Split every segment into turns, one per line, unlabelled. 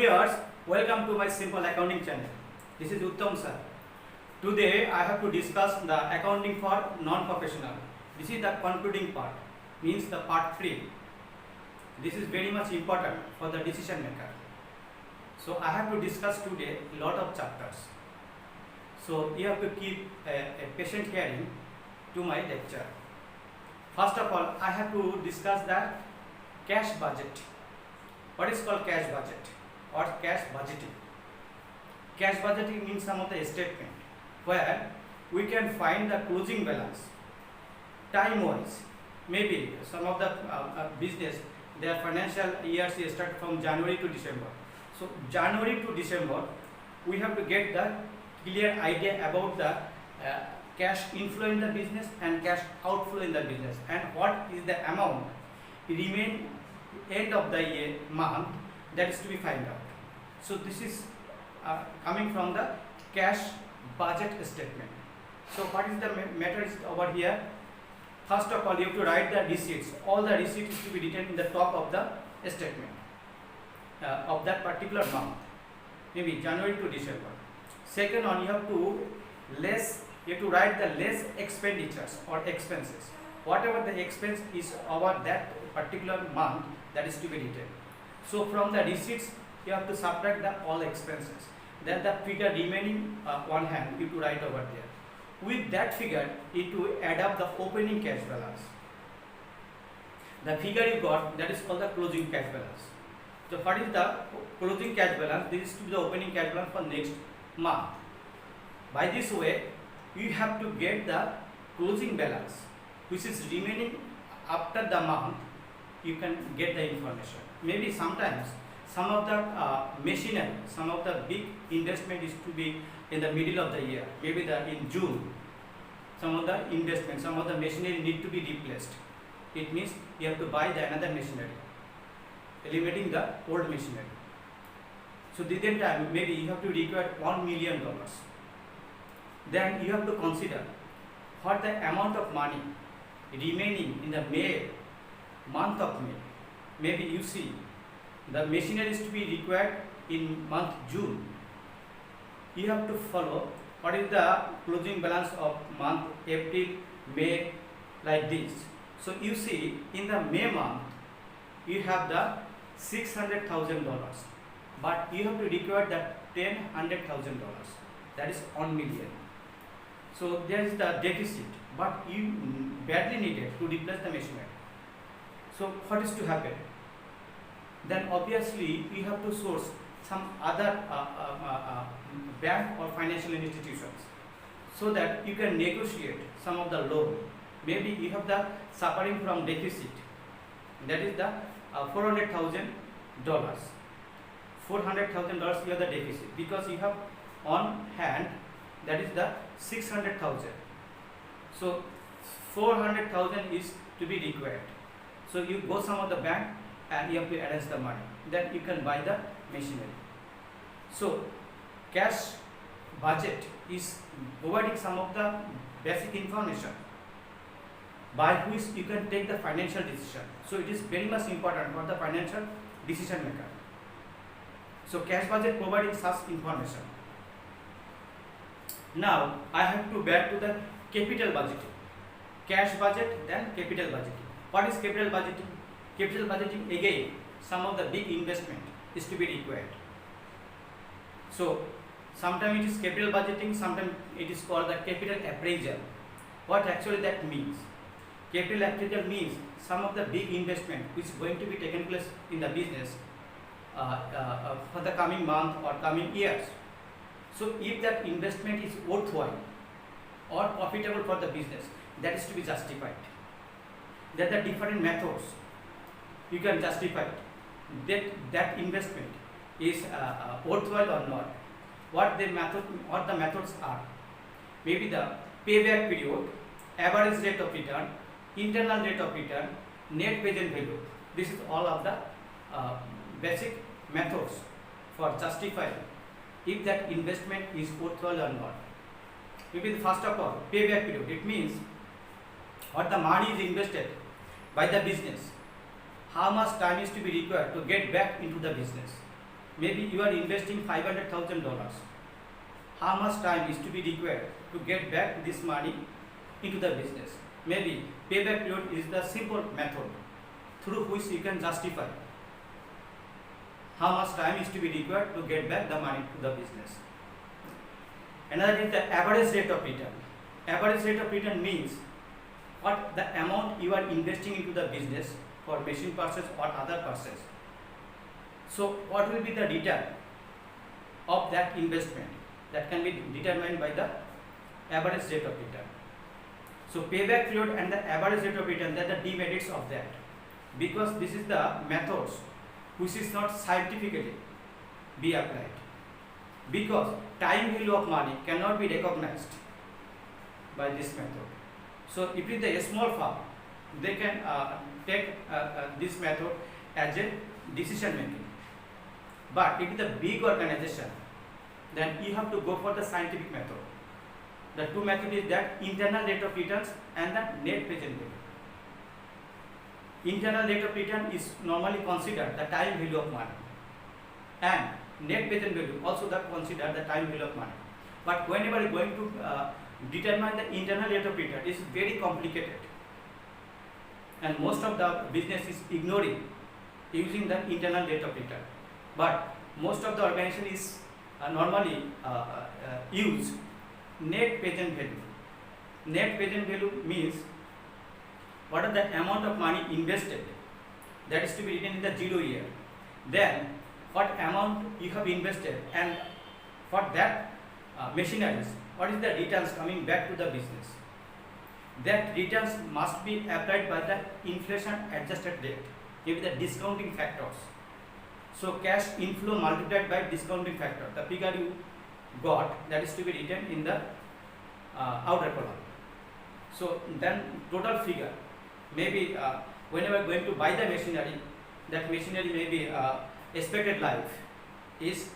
viewers, welcome to my simple accounting channel. This is Uttam sir. Today I have to discuss the accounting for non-professional. This is the concluding part, means the part 3. This is very much important for the decision maker. So I have to discuss today a lot of chapters. So you have to keep a patient hearing to my lecture. First of all, I have to discuss the cash budget. What is called cash budget or cash budgeting? Cash budgeting means some of the statement where we can find the closing balance time wise. Maybe some of the business, their financial years start from January to December. So January to December, we have to get the clear idea about the cash inflow in the business and cash outflow in the business, and what is the amount remain end of the year month that is to be found out. So this is coming from the cash budget statement. So what is the matter is over here? First of all, you have to write the receipts. All the receipts to be written in the top of the statement of that particular month, maybe January to December. Second one, you have to write the less expenditures or expenses. Whatever the expense is over that particular month, that is to be written. So from the receipts, you have to subtract the all expenses. Then the figure remaining one hand, you have to write over there. With that figure, you to add up the opening cash balance. The figure you got, that is called the closing cash balance. So what is the closing cash balance? This is to be the opening cash balance for next month. By this way, you have to get the closing balance, which is remaining after the month. You can get the information. Maybe sometimes some of the machinery, some of the big investment is to be in the middle of the year. Maybe in June, some of the investment, some of the machinery need to be replaced. It means you have to buy the another machinery, eliminating the old machinery. So within time, maybe you have to require $1 million. Then you have to consider what the amount of money remaining in the month of May. Maybe you see the machinery is to be required in month June. You have to follow what is the closing balance of month April, May, like this. So you see in the May month you have the $600,000, but you have to require that $100,000. That is 1 million. So there is the deficit, but you badly needed to replace the machinery. So what is to happen? Then obviously you have to source some other bank or financial institutions so that you can negotiate some of the loan. Maybe you have the suffering from deficit, that is the $400,000. $400,000 you have the deficit because you have on hand that is the 600,000. So 400,000 is to be required. So you go some of the bank and you have to arrange the money. Then you can buy the machinery. So cash budget is providing some of the basic information by which you can take the financial decision. So it is very much important for the financial decision maker. So cash budget providing such information. Now I have to back to the capital budgeting. Cash budget, then capital budgeting. What is capital budgeting? Capital budgeting, again, some of the big investment is to be required. So sometimes it is capital budgeting, sometimes it is called the capital appraisal. What actually that means? Capital appraisal means some of the big investment which is going to be taken place in the business for the coming month or coming years. So if that investment is worthwhile or profitable for the business, that is to be justified. There are different methods you can justify that investment is worthwhile or not. What the methods are? Maybe the payback period, average rate of return, internal rate of return, net present value. This is all of the basic methods for justifying if that investment is worthwhile or not. Maybe the first of all, payback period. It means what the money is invested by the business, how much time is to be required to get back into the business. maybe you are investing $500,000. How much time is to be required to get back this money into the business? Maybe payback period is the simple method through which you can justify how much time is to be required to get back the money to the business. Another is the average rate of return. Average rate of return means what the amount you are investing into the business for machine purchase or other purchase. So what will be the return of that investment? That can be determined by the average rate of return. So payback period and the average rate of return, that are the demerits of that, because this is the methods which is not scientifically be applied, because time value of money cannot be recognized by this method. So if it is a small firm, they can take this method as a decision making, but if it is a big organization, then you have to go for the scientific method. The two methods is that internal rate of returns and the net present value. Internal rate of return is normally considered the time value of money, and net present value also that consider the time value of money. But whenever you are going to determine the internal rate of return, it is very complicated, and most of the business is ignoring using the internal rate of return. But most of the organization is normally use net present value. Net present value means what are the amount of money invested that is to be written in the 0 year, then what amount you have invested, and for that machineries, what is the returns coming back to the business. That returns must be applied by the inflation adjusted rate, maybe the discounting factors. So cash inflow multiplied by discounting factor, the figure you got, that is to be written in the outer column. So then total figure, maybe whenever going to buy the machinery, that machinery may be expected life is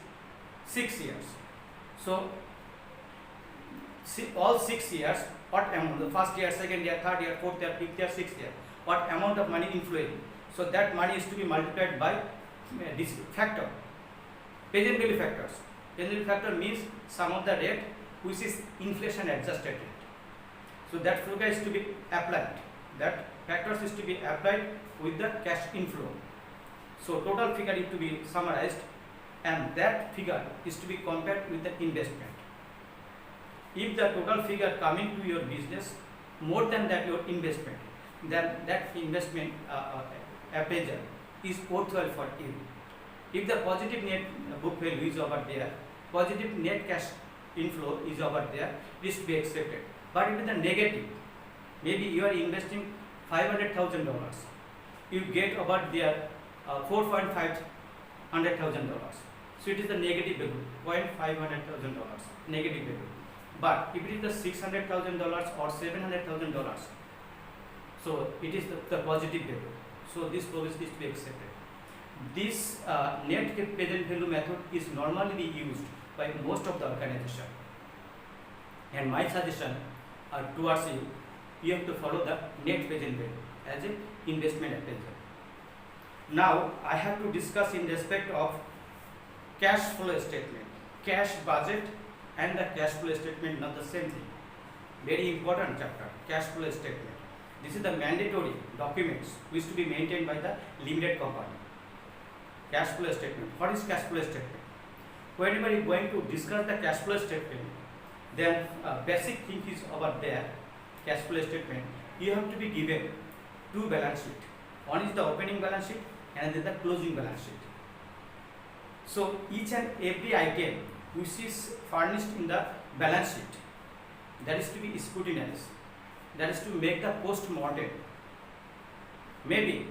6 years. So all 6 years, what amount, the first year, second year, third year, fourth year, fifth year, sixth year, what amount of money inflowing. So that money is to be multiplied by this factor, present value factors. Present value factor means sum of the rate which is inflation adjusted rate. So that figure is to be applied, that factors is to be applied with the cash inflow. So total figure is to be summarized, and that figure is to be compared with the investment. If the total figure coming to your business more than that your investment, then that investment appraisal is worthwhile for you. If the positive net book value is over there, positive net cash inflow is over there, it is to be accepted. But if it is the negative, maybe you are investing $500,000, you get over there $4,500,000. So it is the negative value, $500,000 negative value. But if it is the $600,000 or $700,000, so it is the positive value. So this provision is to be accepted. This net present value method is normally used by most of the organization. And my suggestion towards you, you have to follow the net present value as an investment appraisal. Now I have to discuss in respect of cash flow statement. Cash budget and the cash flow statement not the same thing. Very important chapter, cash flow statement. This is the mandatory documents which to be maintained by the limited company. Cash flow statement. What is cash flow statement? Whenever you are going to discuss the cash flow statement, then basic thing is over there, cash flow statement. You have to be given two balance sheet. One is the opening balance sheet and then the closing balance sheet. So each and every item which is furnished in the balance sheet, that is to be scrutinized, that is to make the post-mortem. Maybe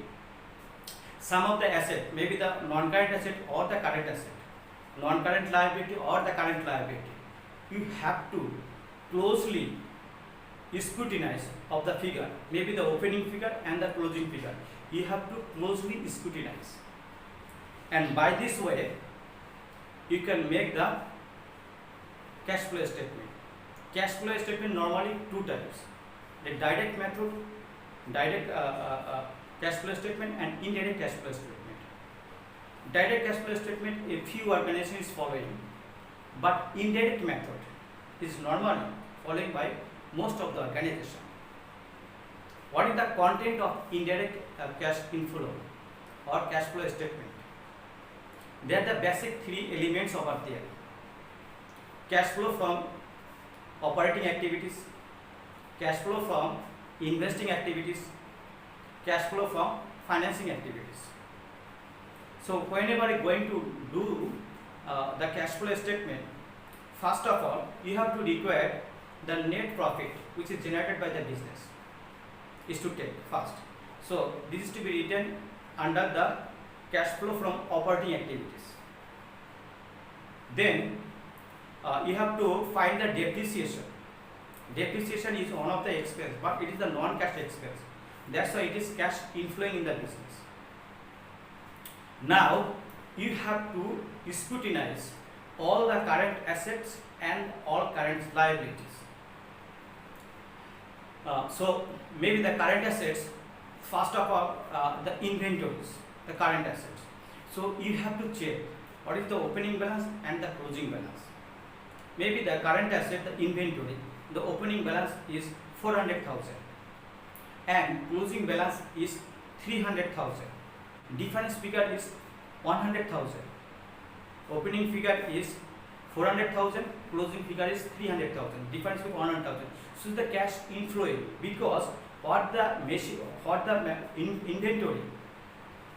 some of the asset, maybe the non-current asset or the current asset, non-current liability or the current liability, you have to closely scrutinize of the figure, maybe the opening figure and the closing figure. You have to closely scrutinize, and by this way you can make the cash flow statement. Cash flow statement normally two types: the direct method, direct cash flow statement, and indirect cash flow statement. Direct cash flow statement a few organizations following, but indirect method is normally followed by most of the organization. What is the content of indirect cash inflow or cash flow statement? There are the basic three elements over there. Cash flow from operating activities, cash flow from investing activities, cash flow from financing activities. So whenever you are going to do the cash flow statement, first of all you have to require the net profit which is generated by the business is to take first. So this is to be written under the cash flow from operating activities. Then you have to find the depreciation. Depreciation is one of the expense, but it is the non-cash expense. That's why it is cash inflowing in the business. Now you have to scrutinize all the current assets and all current liabilities. So maybe the current assets, first of all the inventories, the current assets. So you have to check what is the opening balance and the closing balance. Maybe the current asset, the inventory, the opening balance is 400,000 and closing balance is 300,000. Difference figure is 100,000. Opening figure is 400,000, closing figure is 300,000. Difference with 100,000. So the cash inflow, because what the inventory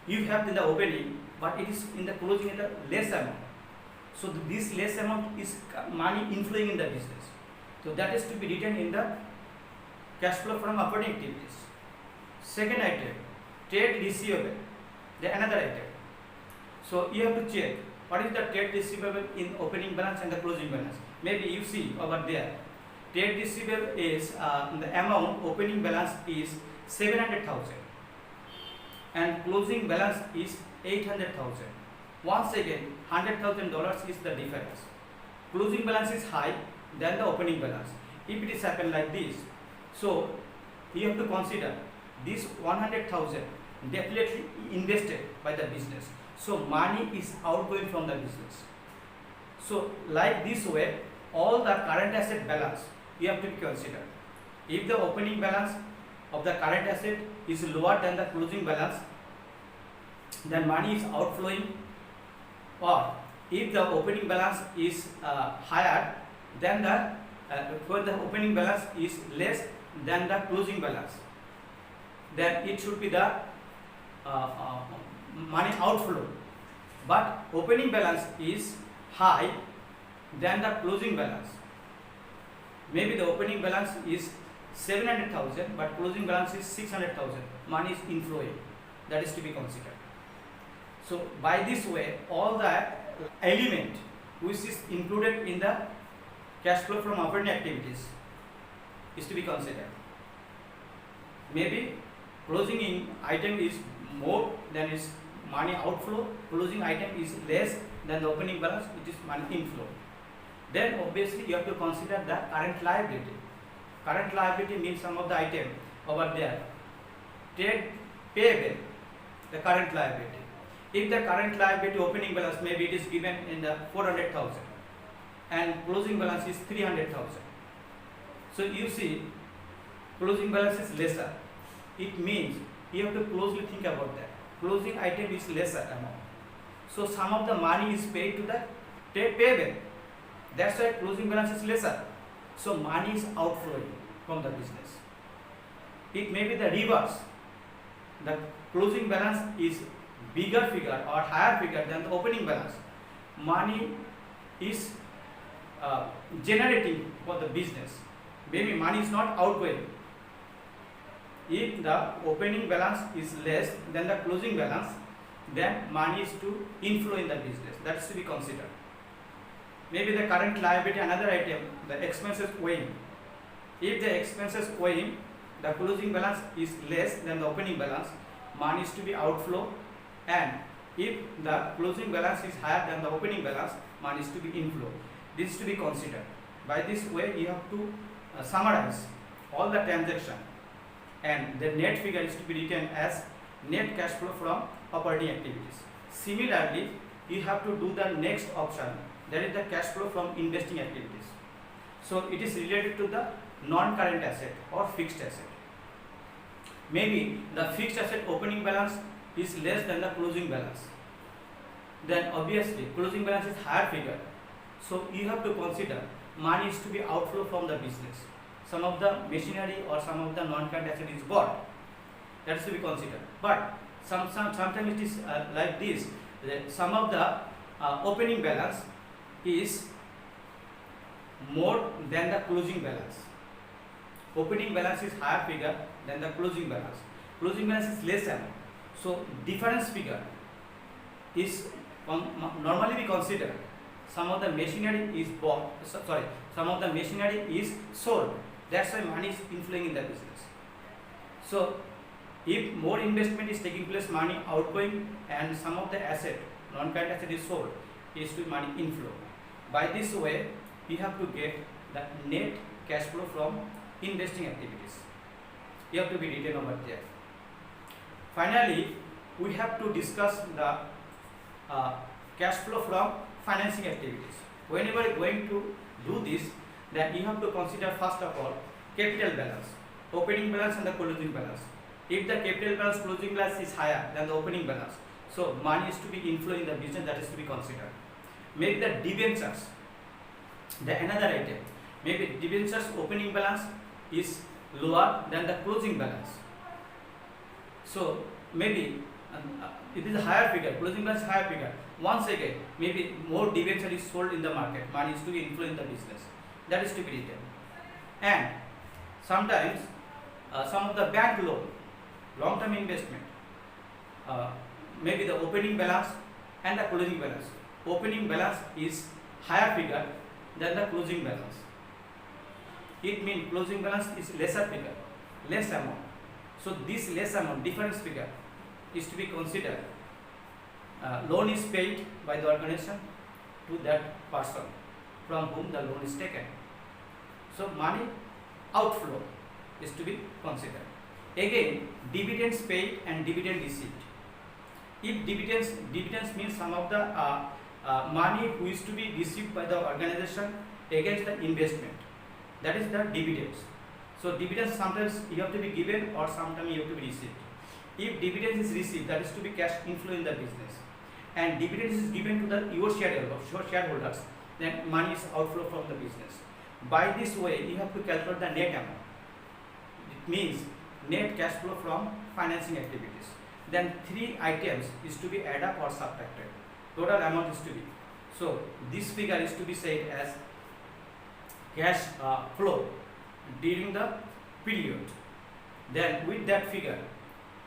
you have in the opening, but it is in the closing at a less amount. So this less amount is money inflowing in the business. So that is to be written in the cash flow from operating activities. Second item, trade receivable, the another item. So you have to check what is the trade receivable in opening balance and the closing balance. Maybe you see over there, trade receivable is the amount opening balance is 700,000 and closing balance is 800,000. Once again, $100,000 is the difference. Closing balance is high than the opening balance. If it is happened like this, so you have to consider this 100,000 definitely invested by the business. So money is outgoing from the business. So like this way, all the current asset balance you have to be considered. If the opening balance of the current asset is lower than the closing balance, then money is outflowing. Or if the opening balance is higher than the when the opening balance is less than the closing balance, then it should be the money outflow. But opening balance is high than the closing balance. Maybe the opening balance is 700,000 but closing balance is 600,000. Money is inflowing. That is to be considered. So by this way, all the element which is included in the cash flow from operating activities is to be considered. Maybe closing in item is more than its money outflow, closing item is less than the opening balance, which is money inflow. Then obviously you have to consider the current liability. Current liability means some of the item over there. Trade payable, the current liability. If the current liability opening balance, maybe it is given in the 400,000 and closing balance is 300,000. So you see closing balance is lesser. It means you have to closely think about that. Closing item is lesser amount. So some of the money is paid to the payable. That's why closing balance is lesser. So money is outflowing from the business. It may be the reverse. The closing balance is bigger figure or higher figure than the opening balance. Money is generating for the business. Maybe money is not outgoing. If the opening balance is less than the closing balance, then money is to inflow in the business. That is to be considered. Maybe the current liability, another item, the expenses owing. If the expenses owing, the closing balance is less than the opening balance, money is to be outflow. And if the closing balance is higher than the opening balance, money is to be inflow. This is to be considered. By this way, you have to summarize all the transaction, and the net figure is to be written as net cash flow from operating activities. Similarly, you have to do the next option, that is the cash flow from investing activities. So it is related to the non-current asset or fixed asset. Maybe the fixed asset opening balance is less than the closing balance. Then obviously closing balance is higher figure. So you have to consider money is to be outflow from the business. Some of the machinery or some of the non-current asset is bought. That is to be considered. But sometimes it is like this. Some of the opening balance is more than the closing balance. Opening balance is higher figure than the closing balance. Closing balance is less amount. So difference figure is normally we consider some of the machinery is bought. Some of the machinery is sold. That's why money is inflowing in the business. So if more investment is taking place, money outgoing, and some of the asset, non-current asset is sold, is to money inflow. By this way, we have to get the net cash flow from investing activities. You have to be written over there. Finally, we have to discuss the cash flow from financing activities. Whenever you are going to do this, then you have to consider first of all capital balance, opening balance and the closing balance. If the capital balance, closing balance is higher than the opening balance, so money is to be inflow in the business, that is to be considered. Maybe the debentures, the another item, maybe debentures opening balance is lower than the closing balance. So maybe it is a higher figure, closing balance higher figure. Once again, maybe more debenture is sold in the market, money is to be inflow in the business, that is to be written. And sometimes some of the bank loan, long-term investment, maybe the opening balance and the closing balance. Opening balance is higher figure than the closing balance. It means closing balance is lesser figure, less amount. So this less amount, difference figure, is to be considered. Loan is paid by the organization to that person from whom the loan is taken. So money outflow is to be considered. Again, dividends paid and dividend received. If dividends means some of the money who is to be received by the organization against the investment, that is the dividends. So dividends sometimes you have to be given or sometimes you have to be received. If dividends is received, that is to be cash inflow in the business, and dividends is given to the your shareholders, then money is outflow from the business. By this way, you have to calculate the net amount. It means net cash flow from financing activities. Then three items is to be added up or subtracted. Total amount is to be. So this figure is to be said as cash flow during the period. Then with that figure,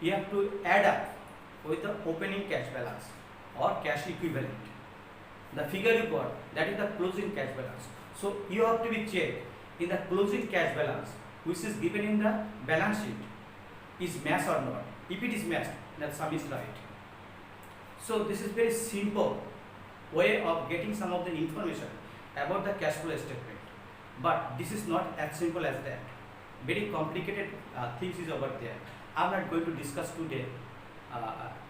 you have to add up with the opening cash balance or cash equivalent. The figure you got, that is the closing cash balance. So you have to be checked in the closing cash balance, which is given in the balance sheet, is matched or not. If it is matched, then sum is right. So this is very simple way of getting some of the information about the cash flow statement. But this is not as simple as that. Very complicated things is over there. I am not going to discuss today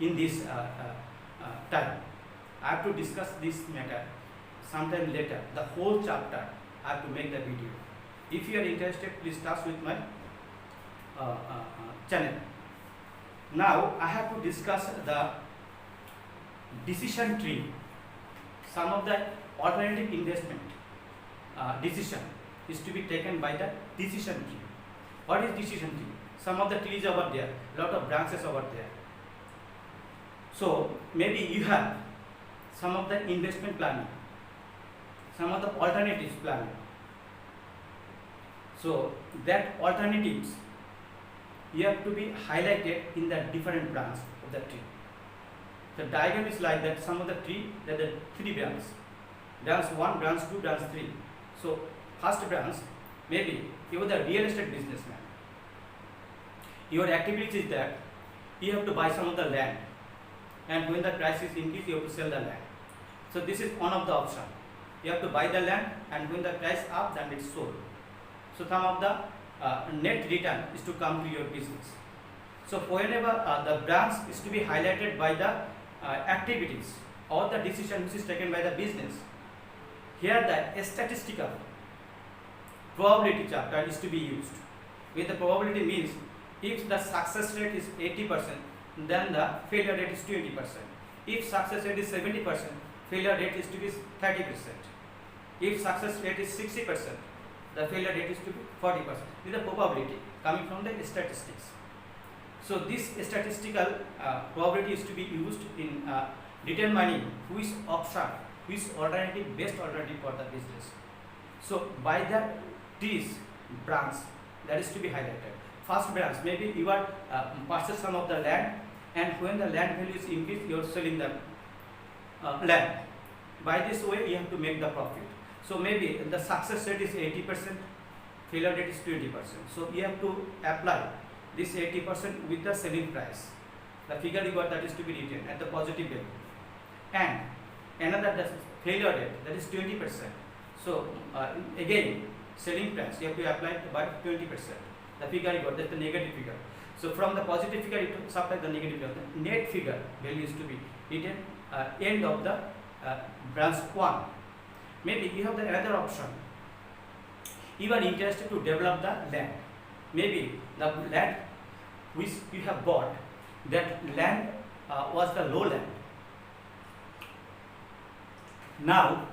in this time. I have to discuss this matter sometime later. The whole chapter I have to make the video. If you are interested, please start with my channel. Now I have to discuss the decision tree. Some of the alternative investment decision is to be taken by the decision tree. What is decision tree? Some of the trees over there, lot of branches over there. So maybe you have some of the investment planning, some of the alternatives planning. So that alternatives you have to be highlighted in the different branches of the tree. The diagram is like that. Some of the tree, there are three branches. Branch 1, branch 2, branch 3. So first branch, maybe you are the real estate businessman. Your activity is that you have to buy some of the land, and when the price is increased, you have to sell the land. So this is one of the option. You have to buy the land, and when the price up, then it's sold. So some of the net return is to come to your business. So whenever the branch is to be highlighted by the activities or the decision which is taken by the business. Here the statistical probability chapter is to be used. With the probability means if the success rate is 80%, then the failure rate is 20%. If success rate is 70%, failure rate is to be 30%. If success rate is 60%, the failure rate is to be 40%. This is the probability coming from the statistics. So this statistical probability is to be used in determining which option, which alternative, best alternative for the business. So by the these branch that is to be highlighted. First branch, maybe you are purchase some of the land, and when the land value is increased, you are selling the land. By this way, you have to make the profit. So maybe the success rate is 80%, failure rate is 20%. So you have to apply this 80% with the selling price. The figure you got, that is to be written at the positive value. And another the failure rate, that is 20%. So again, selling price you have to apply by 20%. The figure you got, that's the negative figure. So from the positive figure you have to subtract the negative figure. The net figure value is to be written end of the branch 1. Maybe you have the another option. You are interested to develop the land. Maybe the land which you have bought, that land was the low land. Now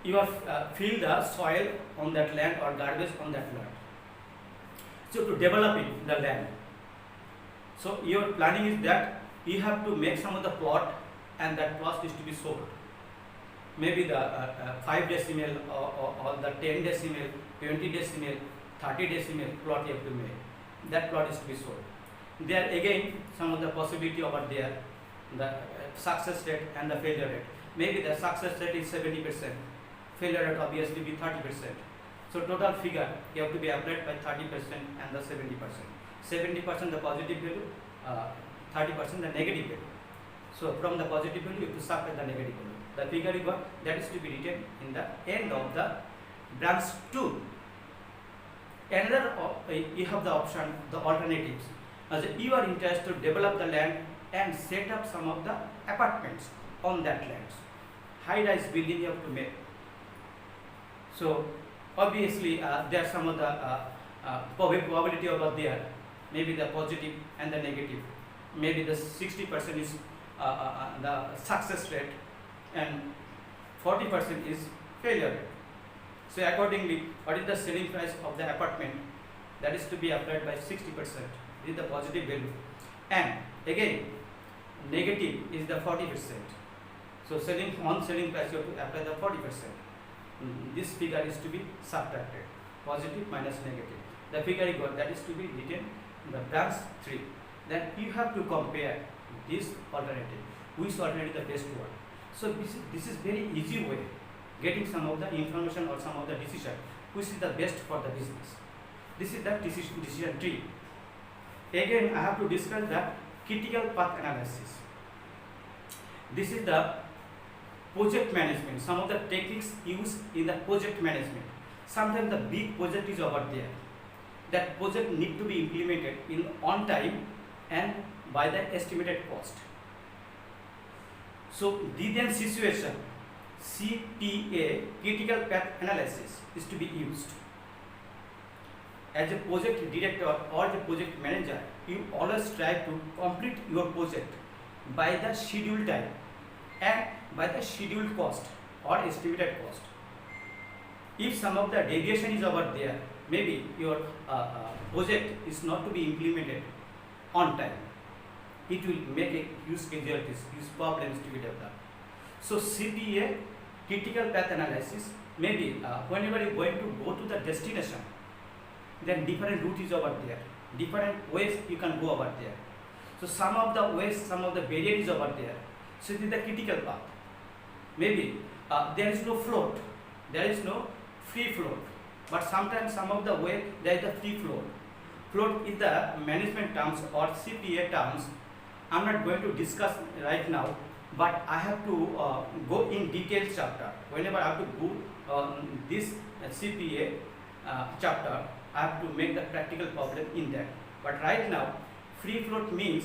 you are fill the soil on that land or garbage on that land. So to develop it, the land. So your planning is that you have to make some of the plot, and that plot is to be sold. Maybe the 5 decimal or the 10 decimal, 20 decimal, 30 decimal plot you have to make. That plot is to be sold. There again some of the possibility over there, the success rate and the failure rate. Maybe the success rate is 70%, failure rate obviously be 30%. So total figure you have to be applied by 30% and the 70%. 70% the positive value, 30% the negative value. So from the positive value you have to subtract the negative value. The figure you got, that is to be written in the end of the branch 2. Another you have the option, the alternatives. As you are interested to develop the land and set up some of the apartments on that land. High-rise building you have to make. So obviously there are some of the probability over there. Maybe the positive and the negative. Maybe the 60% is the success rate and 40% is failure rate. So accordingly, what is the selling price of the apartment? That is to be applied by 60%. This is the positive value. And again, negative is the 40%. So on selling price you have to apply the 40%. This figure is to be subtracted. Positive minus negative. The figure you got, that is to be written in the branch 3. Then you have to compare this alternative. Which alternative is the best one? So this is very easy way getting some of the information or some of the decision which is the best for the business. This is the decision tree. Again, I have to discuss the critical path analysis. This is the project management. Some of the techniques used in the project management. Sometimes the big project is over there. That project need to be implemented in on time and by the estimated cost. So then situation, CPA, critical path analysis, is to be used. As a project director or the project manager, you always try to complete your project by the scheduled time and by the scheduled cost or estimated cost. If some of the deviation is over there, maybe your project is not to be implemented on time. It will make a huge casualties, huge problems to be developed. So CPA, critical path analysis, maybe whenever you are going to go to the destination, then different route is over there, different ways you can go over there. So some of the ways, some of the barrier is over there. So this is the critical path. Maybe there is no float, there is no free float, but sometimes some of the way there is a free float. Float is the management terms or CPA terms. I am not going to discuss right now, but I have to go in details chapter. Whenever I have to go this CPA chapter, I have to make the practical problem in that. But right now, free float means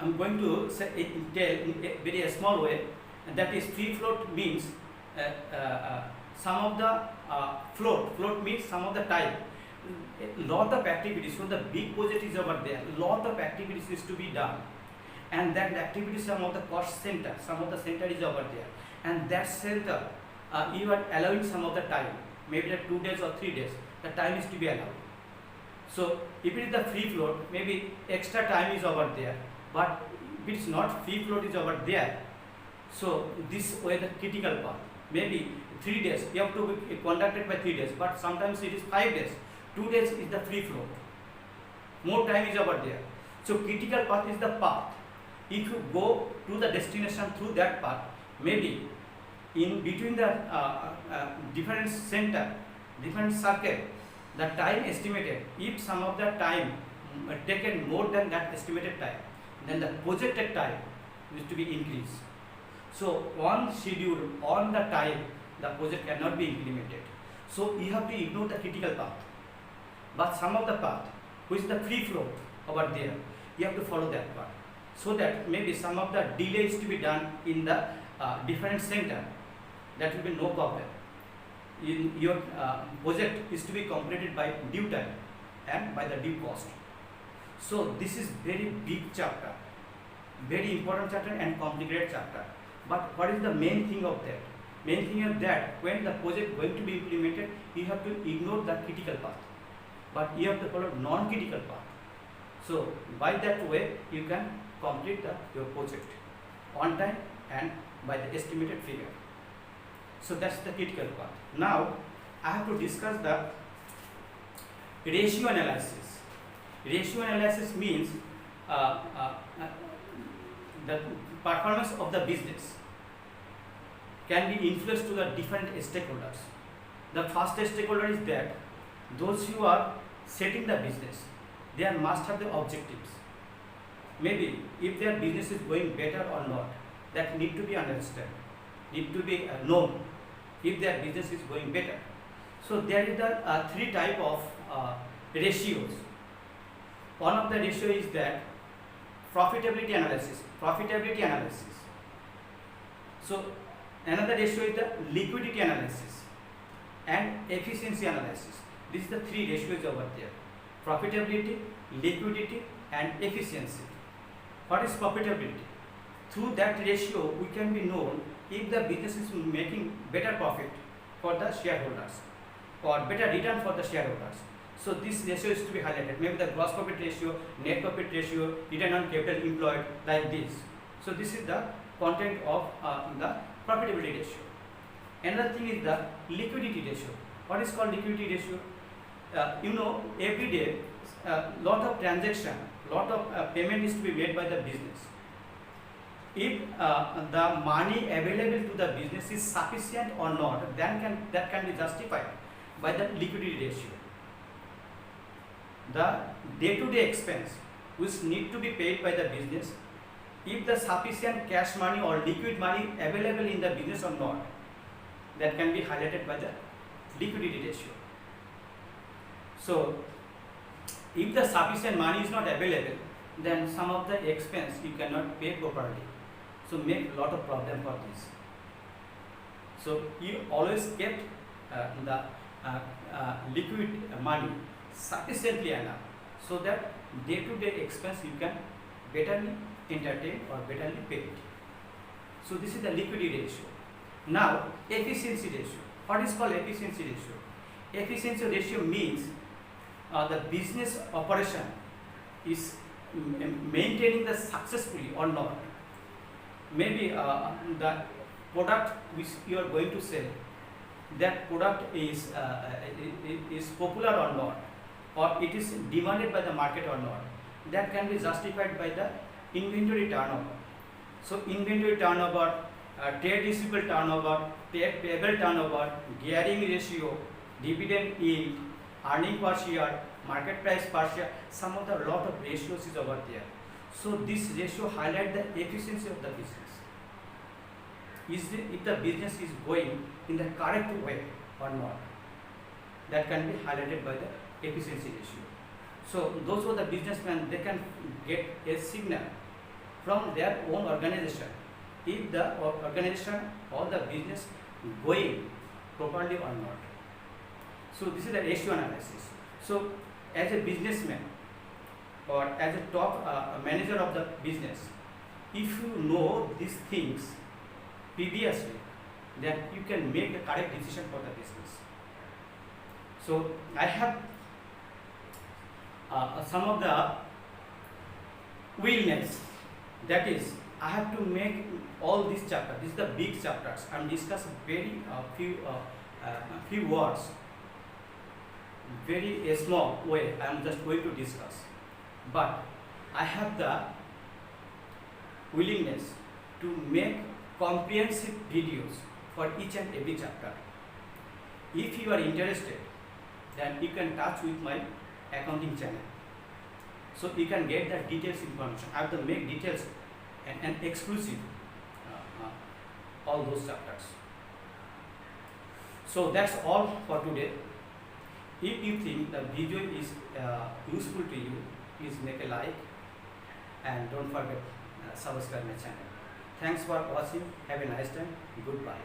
I'm going to say tell in a very small way, and that is free float means some of the float means some of the time. A lot of activities, so the big project is over there, lot of activities is to be done, and that activity, some of the cost center, some of the center is over there, and that center you are allowing some of the time, maybe the 2 days or 3 days, the time is to be allowed. So if it is the free float, maybe extra time is over there, but if it's not free float is over there, so this way the critical part, maybe 3 days, you have to be conducted by 3 days, but sometimes it is 5 days, 2 days is the free float, more time is over there. So critical path is the path. If you go to the destination through that path, maybe in between the different center, different circle, the time estimated, if some of the time taken more than that estimated time, then the projected time is to be increased. So on schedule, on the time, the project cannot be implemented. So you have to ignore the critical path. But some of the path, which is the free flow over there, you have to follow that path. So that maybe some of the delay is to be done in the different center, that will be no problem. In your project is to be completed by due time and by the due cost. So this is very big chapter, very important chapter and complicated chapter. But what is the main thing of that? Main thing is that when the project going to be implemented, you have to ignore the critical path, but you have to follow non-critical path. So by that way, you can complete your project on time and by the estimated figure. So that's the critical part. Now I have to discuss the ratio analysis. Ratio analysis means the performance of the business can be influenced to the different stakeholders. The first stakeholder is that those who are setting the business, they must have the objectives. Maybe if their business is going better or not, that need to be understood, need to be known if their business is going better. So there is the 3 type of ratios. One of the ratio is that profitability analysis. So another ratio is the liquidity analysis and efficiency analysis. These are the 3 ratios over there: profitability, liquidity and efficiency. What is profitability? Through that ratio we can be known if the business is making better profit for the shareholders or better return for the shareholders. So this ratio is to be highlighted, maybe the gross profit ratio, net profit ratio, return on capital employed, like this. So this is the content of the profitability ratio. Another thing is the liquidity ratio. What is called liquidity ratio? Every day lot of transaction, lot of payment is to be made by the business. If the money available to the business is sufficient or not, then that can be justified by the liquidity ratio. The day-to-day expense which need to be paid by the business, if the sufficient cash money or liquid money available in the business or not, that can be highlighted by the liquidity ratio. So if the sufficient money is not available, then some of the expense you cannot pay properly. So make a lot of problem for this. So you always get the liquid money sufficiently enough, so that day-to-day expense you can betterly entertain or betterly pay it. So this is the liquidity ratio. Now efficiency ratio. What is called efficiency ratio? Efficiency ratio means the business operation is maintaining the successfully or not. Maybe the product which you are going to sell, that product is popular or not, or it is demanded by the market or not, that can be justified by the inventory turnover. So inventory turnover, trade receivable turnover, payable turnover, gearing ratio, dividend yield, earning per share, market price per share, some of the lot of ratios is over there. So this ratio highlight the efficiency of the business. If the business is going in the correct way or not, that can be highlighted by the efficiency ratio. So those who are the businessmen, they can get a signal from their own organization if the organization or the business going properly or not. So this is the ratio analysis. So as a businessman or as a top manager of the business, if you know these things previously, then you can make the correct decision for the business. So I have some of the willingness, that is I have to make all these chapters, this is the big chapters, and discuss very few words, very small way I am just going to discuss, but I have the willingness to make comprehensive videos for each and every chapter. If you are interested, then you can touch with my accounting channel, so you can get the details information. I have to make details and exclusive all those chapters. So that's all for today. If you think the video is useful to you, please make a like and don't forget subscribe my channel. Thanks for watching. Have a nice time. Goodbye.